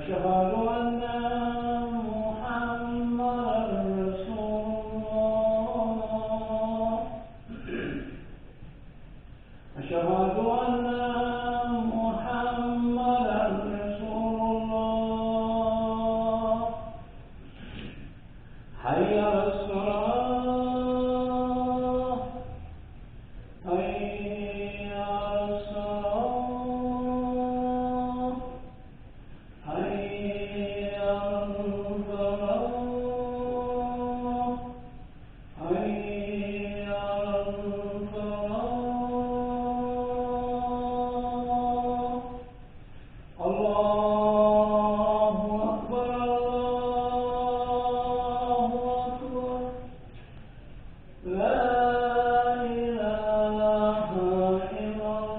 أشهد أن محمدا رسول الله أشهد أن محمدا رسول الله حي على الصلاة حي على الصلاة حي على الفلاح حي على الفلاح الله أكبر الله أكبر لا إله إلا الله.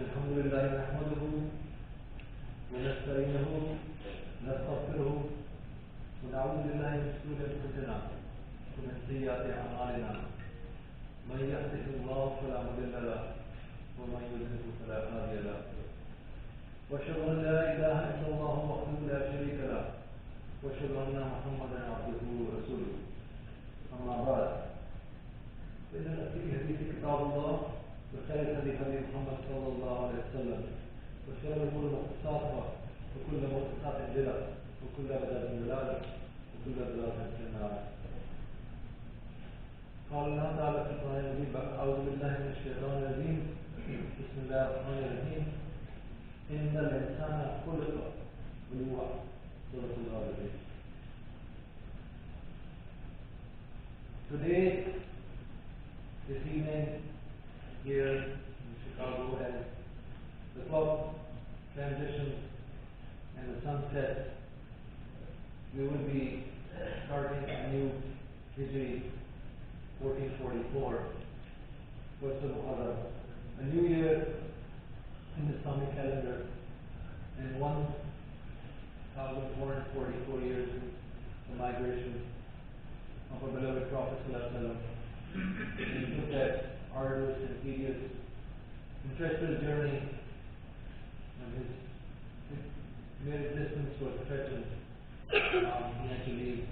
الحمد لله نحمده ونستعينه ونستغفره ونعوذ بالله من شرور انفسنا ومن سيئات اعمالنا من يهده الله فلا مضل له ومن يضلل فلا هادي له واشهد ان لا اله الا الله وحده لا شريك له واشهد ان محمدا عبده ورسوله اما بعد فان في حديث كتاب الله وخير الهدي هدي محمد صلى الله عليه وسلم وشر الامور محدثاتها وكل محدثات بدعه وكل بدعه ضلاله وكل ضلاله في النار. قال الله تعالى في القران الكريم اعوذ بالله من الشيطان الرجيم بسم الله الرحمن الرحيم ان الانسان خلق هلوعا سورة الغابرين. Today, this evening, here in Chicago, as the clock transitions and the sun sets, we will be starting a new Hijrah 1444, first of Muharram, a new year in the Islamic calendar, and 1444 years since the migration of our beloved Prophet ﷺ. We took that arduous and tedious and treacherous journey, and his mere existence was threatened. He had to leave.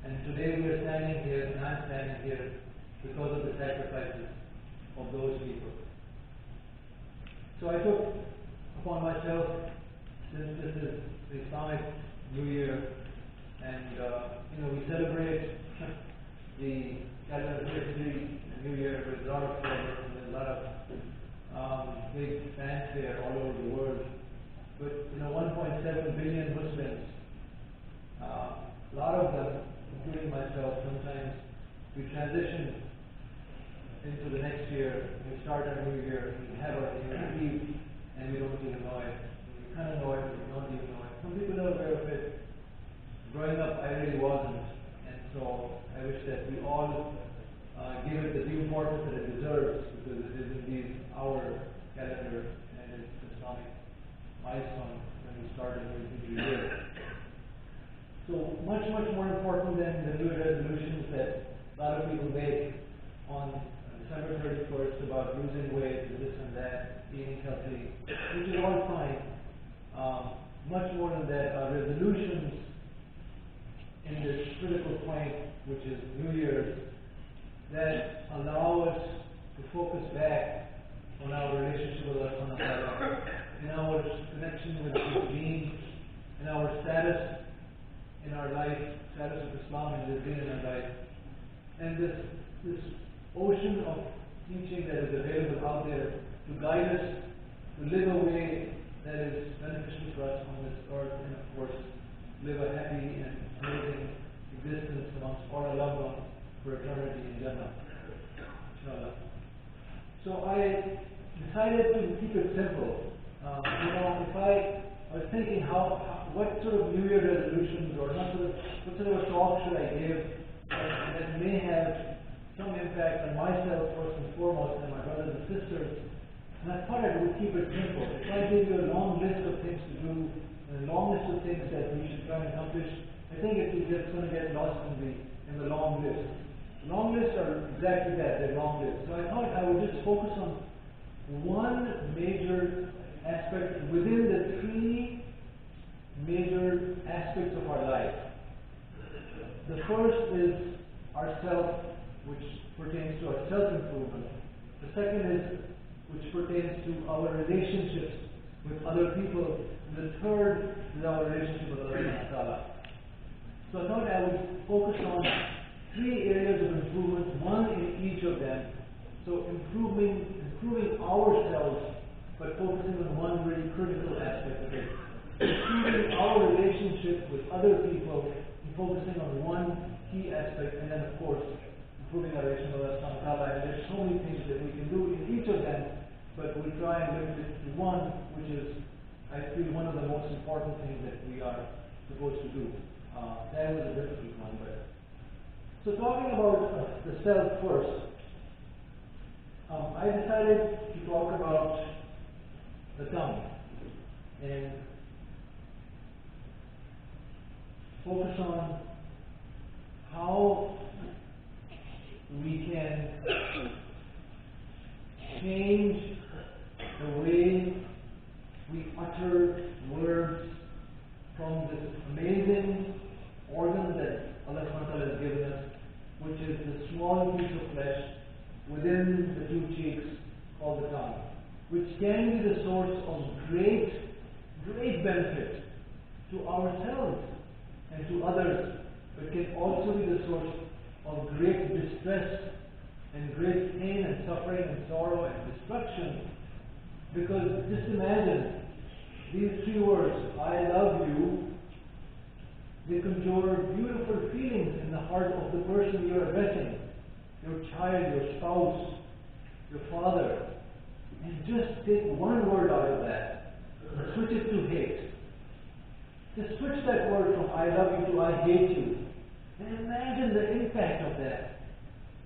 And today we are standing here, and I'm standing here because of the sacrifices of those people. So I took upon myself, since this is the Islamic New Year, and we celebrate the calendar history and New Year with a lot of fervor and a lot of big fanfare all over the world. But 1.7 billion Muslims, a lot of them, including myself, sometimes we transition into the next year, we start our new year, we have our New Year's Eve, and we don't even know it. We kind of know it, but we don't even know it. Some people are aware of it. Growing up, I really wasn't, and so I wish that we all give it the due importance that it deserves, because it is indeed our calendar and it's Islamic milestone when we start a new Hijrah year. So much more important than the New Year resolutions that a lot of people make on December 31st about losing weight, this and that, eating healthy, which is all fine. Much more than that are resolutions in this critical point, which is New Year's, that allow us to focus back on our relationship with Allah subhanahu wa ta'ala, in our connection with His Deen, in our status in our life, status of Islam and the Deen in our life. And this ocean of teaching that is available out there to guide us to live a way that is beneficial for us on this earth, and of course, live a happy and amazing existence amongst all our loved ones for eternity in Jannah. Inshallah. So I decided to keep it simple. If I was thinking what sort of New Year resolutions or what sort of a talk should I give that may have some impact on myself first and foremost, and my brothers and sisters. And I thought I would keep it simple. If I give you a long list of things to do, and a long list of things that we should try and accomplish, I think it's just going to get lost in the long list. Long lists are exactly that, they're long lists. So I thought I would just focus on one major aspect within the three major aspects of our life. The first is our self, which pertains to our self-improvement. The second is which pertains to our relationships with other people. And the third is our relationship with Allah subhanahu wa ta'ala. So I thought I would focus on three areas of improvement, one in each of them. So improving ourselves, but focusing on one really critical aspect of it. Improving our relationship with other people, and focusing on one key aspect, and then of course, improving our relationship with Allah subhanahu wa ta'ala. And there's so many things that we can do in each of them, but we'll try and limit it to one, which is, I feel, one of the most important things that we are supposed to do. That was a difficult one, but so talking about the self first, I decided to talk about the tongue and focus on how we can change the way we utter words from this amazing organ that Allah subhanahu wa ta'ala has given us, which is the small piece of flesh within the two cheeks called the tongue, which can be the source of great benefit to ourselves and to others, but can also be the source of great distress and great pain and suffering and sorrow and destruction. Because just imagine these three words, I love you, they conjure beautiful feelings in the heart of the person you are addressing, your child, your spouse, your father. And just take one word out of that and switch it to hate. Just switch that word from I love you to I hate you. And imagine the impact of that.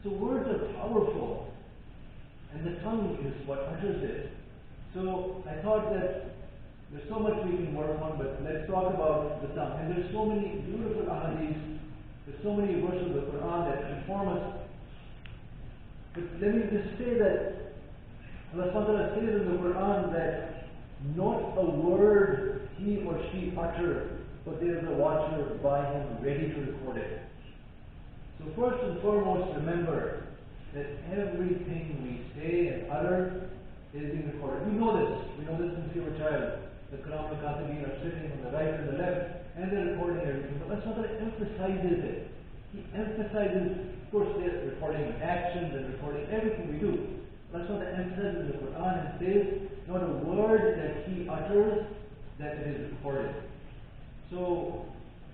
So words are powerful, and the tongue is what utters it. So I thought that there's so much we can work on, but let's talk about the tongue. And there's so many beautiful ahadith, there's so many verses of the Quran that inform us. But let me just say that Allah subhanahu wa ta'ala says in the Quran that not a word he or she utters, but there is a watcher by him ready to record it. So first and foremost, remember that everything we say and utter is being recorded. We know this since we were a child. The Khurram Qadir are sitting on the right and the left, and they're recording everything. But Allah subhanahu wa ta'ala emphasizes it. He emphasizes, of course, they're recording actions and recording everything we do. Allah subhanahu wa ta'ala emphasizes in the Quran and says, not a word that he utters, that it is recorded. So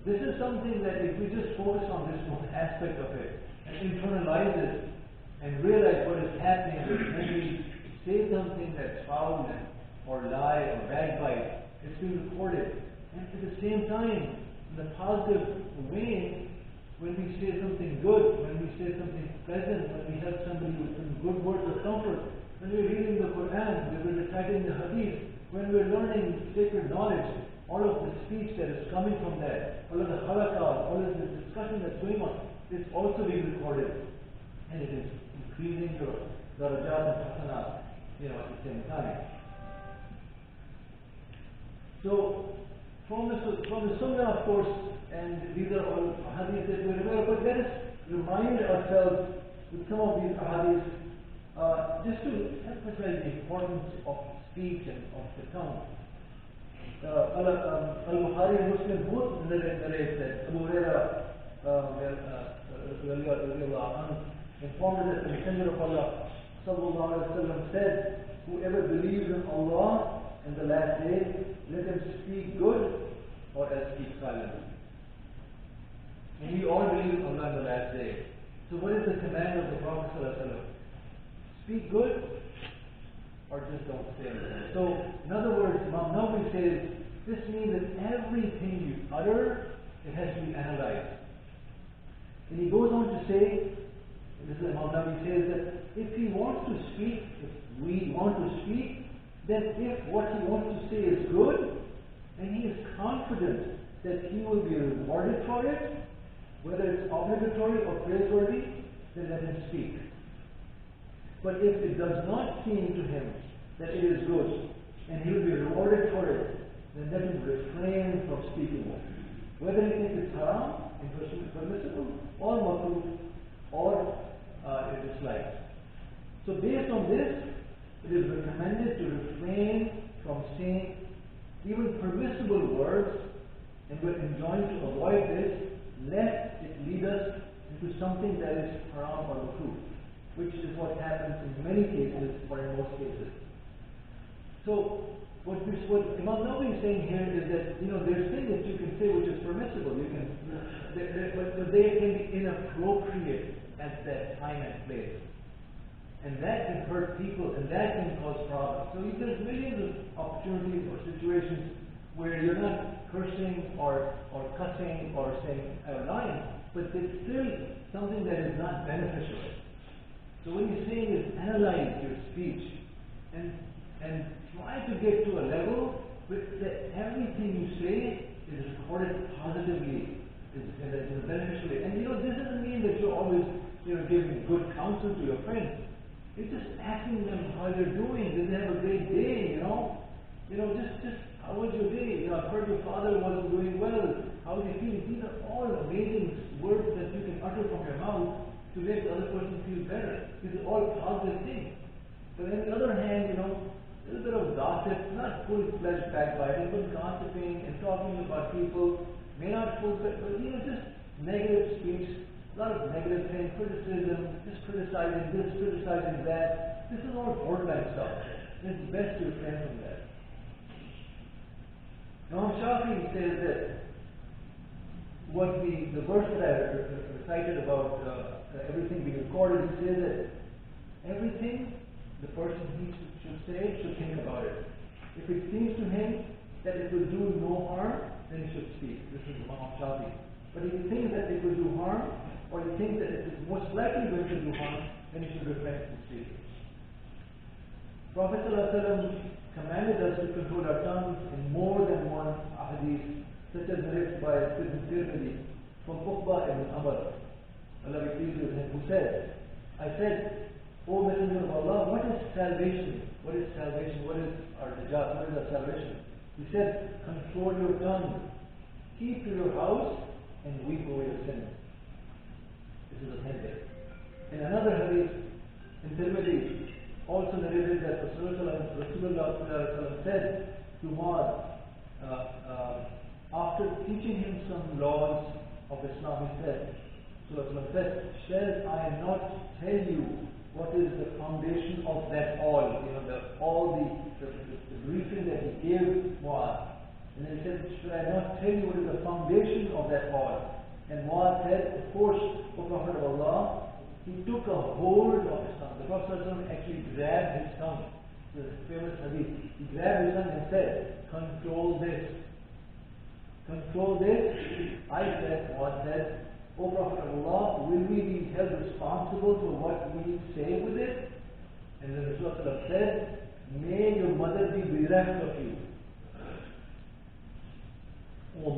this is something that if we just focus on this one aspect of it and internalize it and realize what is happening when we say something that's foul or lie or backbite, it's being recorded. And at the same time, in the positive way, when we say something good, when we say something pleasant, when we help somebody with some good words of comfort, when we're reading the Quran, when we're reciting the Hadith, when we're learning sacred knowledge, all of the speech that is coming from that, all of the halakat, all of the discussion that's going on, is also being recorded. And it is increasing your darajat and hasanat, at the same time. So, from the sunnah, of course, and these are all hadiths that we remember, but let us remind ourselves with some of these hadiths, just to emphasize the importance of speech and of the tongue. Al-Bukhari and Muslim both narrate that Abu Hurairah informed that the Messenger of Allah sallallahu alaihi wasallam said, "Whoever believes in Allah and the last day, let him speak good or else keep silent." And we all believe in Allah and the last day. So what is the command of the Prophet sallallahu alaihi wasallam? Speak good or just don't say anything. So, in other words, Imam Nawawi says, this means that everything you utter, it has to be analyzed. And he goes on to say, this is Imam Nawawi says that if he wants to speak, if we want to speak, then if what he wants to say is good, and he is confident that he will be rewarded for it, whether it's obligatory or praiseworthy, then let him speak. But if it does not seem to him that it is good, and he will be rewarded for it, then let him refrain from speaking. Whether he thinks it's haram, permissible, or makruh, or disliked. So based on this, it is recommended to refrain from saying even permissible words, and we're enjoined to avoid this, lest it lead us into something that is haram or makruh, which is what happens in many cases, or in most cases. So, what Imam Nawawi is saying here is that, there's things that you can say which is permissible, but they can be inappropriate at that time and place. And that can hurt people, and that can cause problems. So there's millions of opportunities or situations where you're not cursing or cussing or saying lying, but it's still something that is not beneficial. So what he's saying is analyze your speech and try to get to a level that everything you say is recorded positively, is beneficial. And this doesn't mean that you're always giving good counsel to your friends. It's just asking them how they're doing. Did they have a great day? Just how was your day? I've heard your father wasn't doing well. How do you feel? These are all amazing words that you can utter from your mouth to make the other person feel better. These are all positive things. But on the other hand, a little bit of gossip, not full-fledged backbiting, but gossiping and talking about people, may not full-fledged, but just negative speech, a lot of negative things, criticism, just criticizing this, criticizing that. This is all borderline stuff. It's best to refrain from that. Imam Shafi says that what the verse that I recited about everything being recorded, he says that everything the person should say should think about it. If it seems to him that it will do no harm, then he should speak. This is Imam Shafi. But if he thinks that it will do harm, or he thinks that it is most likely going to do harm, then he should refrain from speaking. Prophet ﷺ commanded us to control our tongues in more than one hadith, such as narrated by Ibn Tirmidhi from Uqba ibn Amr, Allah be pleased with him, who said, I said, O Messenger of Allah, what is salvation? What is salvation? What is our najat? What is our salvation? He said, control your tongue, keep to your house, and weep over your sins. This is authentic. In another hadith, in Tirmidhi, also narrated that Rasulullah said to Mu'adh, after teaching him some laws of Islam, he said, Rasulullah said, shall I not tell you what is the foundation of that all? The briefing that he gave Mu'adh. And then he said, should I not tell you what is the foundation of that all? And Mu'adh said, of course, O Prophet of Allah, he took a hold of his tongue. The Prophet actually grabbed his tongue. The famous hadith. He grabbed his tongue and said, control this. Control this. I said, Mu'adh said, O Prophet of Allah, will we be held responsible for what we say with it? And then Rasulullah said, may your mother be bereft of you. Allah